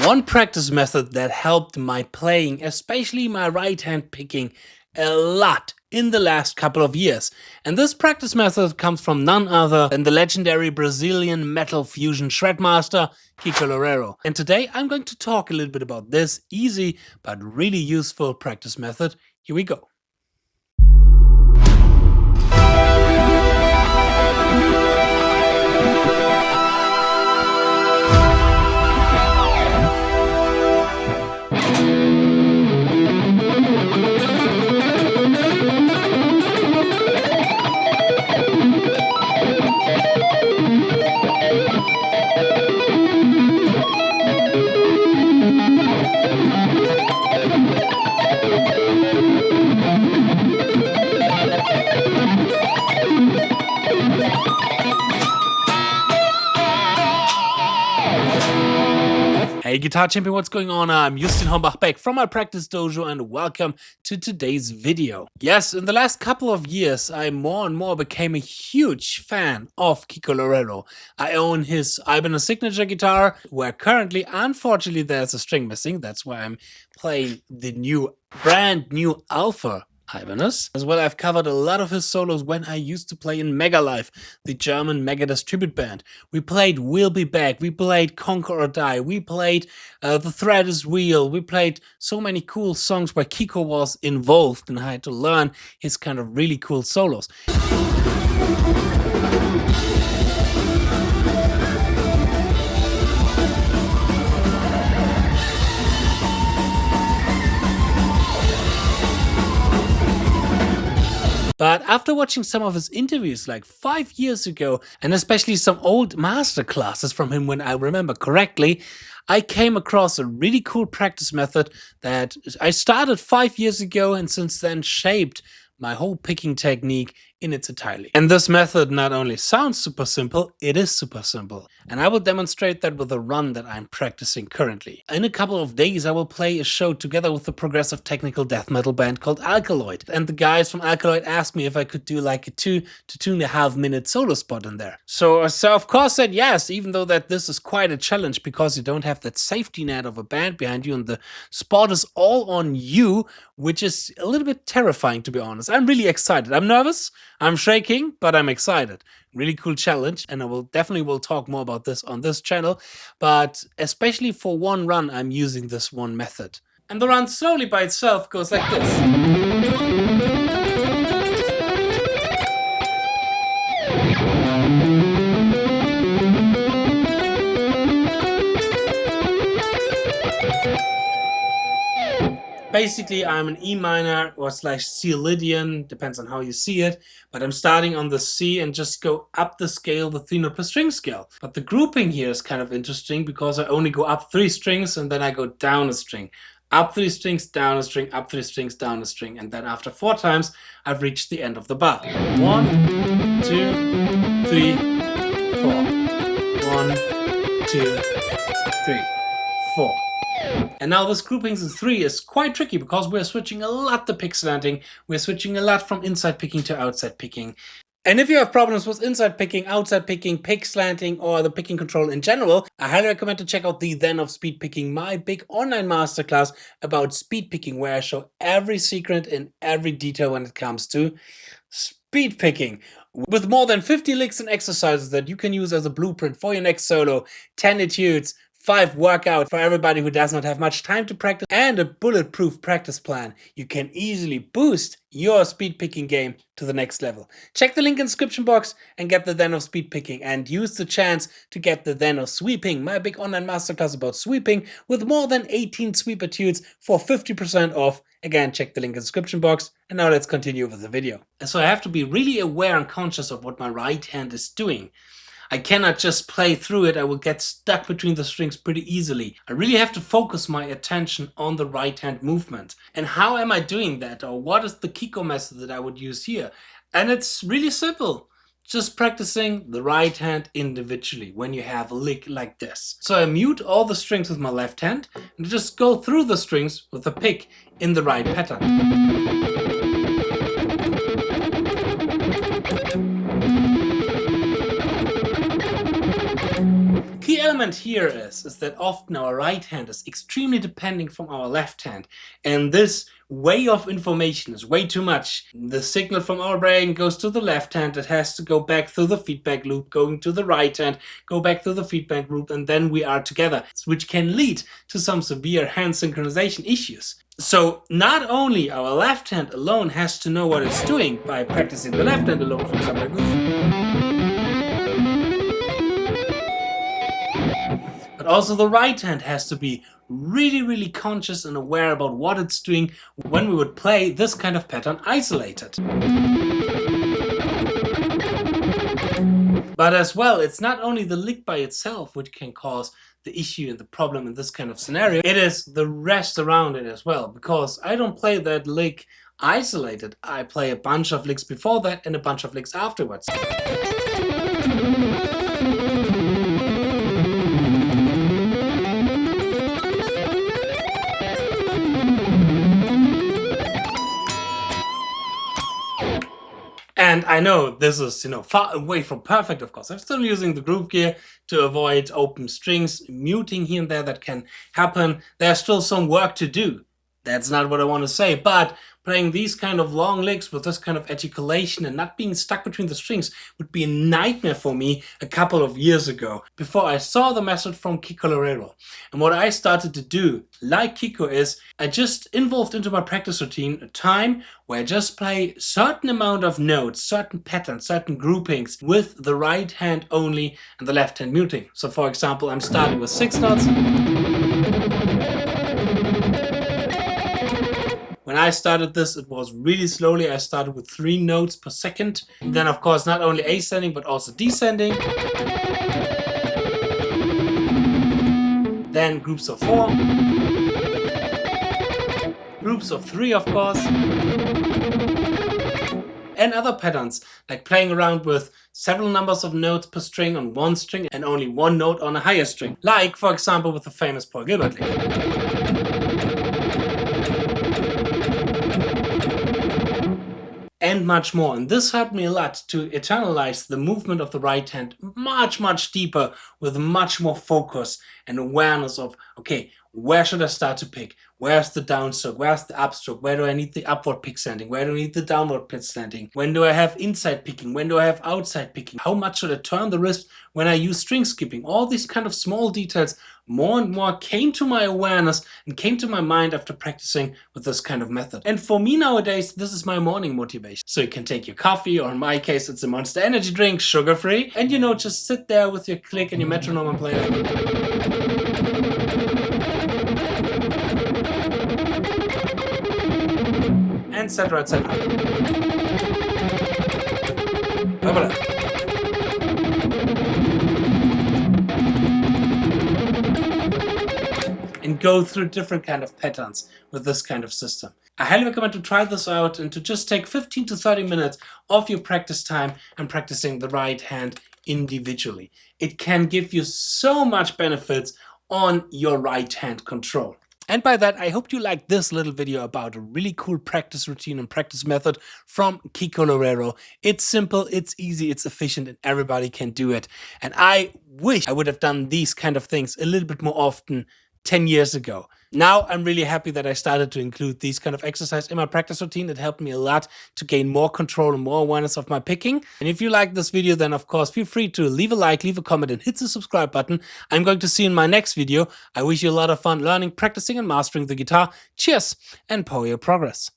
One practice method that helped my playing, especially my right hand picking, a lot in the last couple of years. And this practice method comes from none other than the legendary Brazilian metal fusion shredmaster Kiko Loureiro. And today I'm going to talk a little bit about this easy but really useful practice method. Here we go. Hey Guitar Champion, what's going on? I'm 𝗚𝙗𝙢𝙦𝗙 back from my practice dojo and welcome to today's video. Yes, in the last couple of years I more and more became a huge fan of Kiko Loureiro. I own his Ibanez signature guitar, where currently unfortunately there's a string missing. That's why I'm playing the brand new Alpha Ibanez. As well, I've covered a lot of his solos when I used to play in Mega Live, the German Megadeth tribute band. We played We'll Be Back, we played Conquer or Die, we played The Thread is Real, we played so many cool songs where Kiko was involved and I had to learn his kind of really cool solos. But after watching some of his interviews like 5 years ago, and especially some old master classes from him when I remember correctly, I came across a really cool practice method that I started 5 years ago and since then shaped my whole picking technique in its entirety. And this method not only sounds super simple, it is super simple. And I will demonstrate that with a run that I'm practicing currently. In a couple of days I will play a show together with the progressive technical death metal band called Alkaloid. And the guys from Alkaloid asked me if I could do like a 2 to 2.5 minute solo spot in there. So of course said yes, even though that this is quite a challenge because you don't have that safety net of a band behind you and the spot is all on you, which is a little bit terrifying to be honest. I'm really excited. I'm nervous. I'm shaking, but I'm excited. Really cool challenge, and I will definitely talk more about this on this channel, but especially for one run, I'm using this one method. And the run slowly by itself goes like this. Basically, I'm an E minor or / C Lydian, depends on how you see it, but I'm starting on the C and just go up the scale, the 3 note per string scale. But the grouping here is kind of interesting because I only go up 3 strings and then I go down a string. Up 3 strings, down a string, up 3 strings, down a string, and then after 4 times, I've reached the end of the bar. 1, 2, 3, 4. 1, 2, 3, 4. And now this grouping in 3 is quite tricky because we're switching a lot the pick slanting, we're switching a lot from inside picking to outside picking. And if you have problems with inside picking, outside picking, pick slanting, or the picking control in general, I highly recommend to check out the ZEN of Speedpicking, my big online masterclass about speed picking, where I show every secret and every detail when it comes to speed picking. With more than 50 licks and exercises that you can use as a blueprint for your next solo, 10 etudes, 5 workouts for everybody who does not have much time to practice, and a bulletproof practice plan, you can easily boost your speed picking game to the next level. Check the link in the description box and get the ZEN of Speedpicking and use the chance to get the ZEN of Sweeping, my big online masterclass about sweeping with more than 18 sweep etudes for 50% off. Again, check the link in the description box. And now let's continue with the video. So I have to be really aware and conscious of what my right hand is doing. I cannot just play through it, I will get stuck between the strings pretty easily. I really have to focus my attention on the right hand movement. And how am I doing that? Or what is the Kiko method that I would use here? And it's really simple. Just practicing the right hand individually when you have a lick like this. So I mute all the strings with my left hand and just go through the strings with the pick in the right pattern. Key element here is that often our right hand is extremely depending from our left hand, and this way of information is way too much. The signal from our brain goes to the left hand, it has to go back through the feedback loop, going to the right hand, go back through the feedback loop, and then we are together, which can lead to some severe hand synchronization issues. So not only our left hand alone has to know what it's doing by practicing the left hand alone, for example like this, but also the right hand has to be really conscious and aware about what it's doing when we would play this kind of pattern isolated. But as well, it's not only the lick by itself which can cause the issue and the problem in this kind of scenario, it is the rest around it as well, because I don't play that lick isolated, I play a bunch of licks before that and a bunch of licks afterwards. And I know this is, far away from perfect, of course. I'm still using the groove gear to avoid open strings, muting here and there, that can happen. There's still some work to do. That's not what I want to say, but playing these kind of long licks with this kind of articulation and not being stuck between the strings would be a nightmare for me a couple of years ago, before I saw the method from Kiko Loureiro. And what I started to do, like Kiko, is I just involved into my practice routine a time where I just play a certain amount of notes, certain patterns, certain groupings with the right hand only and the left hand muting. So for example, I'm starting with 6 notes. When I started this, it was really slowly. I started with 3 notes per second. Then of course not only ascending but also descending. Then groups of 4. Groups of 3 of course. And other patterns, like playing around with several numbers of notes per string on one string and only 1 note on a higher string. Like for example with the famous Paul Gilbert lick. And much more. And this helped me a lot to internalize the movement of the right hand much deeper, with much more focus and awareness of, okay, where should I start to pick? Where's the downstroke? Where's the upstroke? Where do I need the upward pick sending? Where do I need the downward pick sending? When do I have inside picking? When do I have outside picking? How much should I turn the wrist when I use string skipping? All these kind of small details more and more came to my awareness and came to my mind after practicing with this kind of method. And for me nowadays, this is my morning motivation. So you can take your coffee, or in my case, it's a Monster energy drink, sugar-free, and just sit there with your click and your metronome and play like etc, etc. And go through different kind of patterns with this kind of system. I highly recommend to try this out and to just take 15 to 30 minutes of your practice time and practicing the right hand individually. It can give you so much benefits on your right hand control. And by that, I hope you liked this little video about a really cool practice routine and practice method from Kiko Loureiro. It's simple, it's easy, it's efficient, and everybody can do it. And I wish I would have done these kind of things a little bit more often 10 years ago. Now I'm really happy that I started to include these kind of exercises in my practice routine. It helped me a lot to gain more control and more awareness of my picking. And if you like this video, then of course feel free to leave a like, leave a comment, and hit the subscribe button. I'm going to see you in my next video. I wish you a lot of fun learning, practicing, and mastering the guitar. Cheers and power your progress.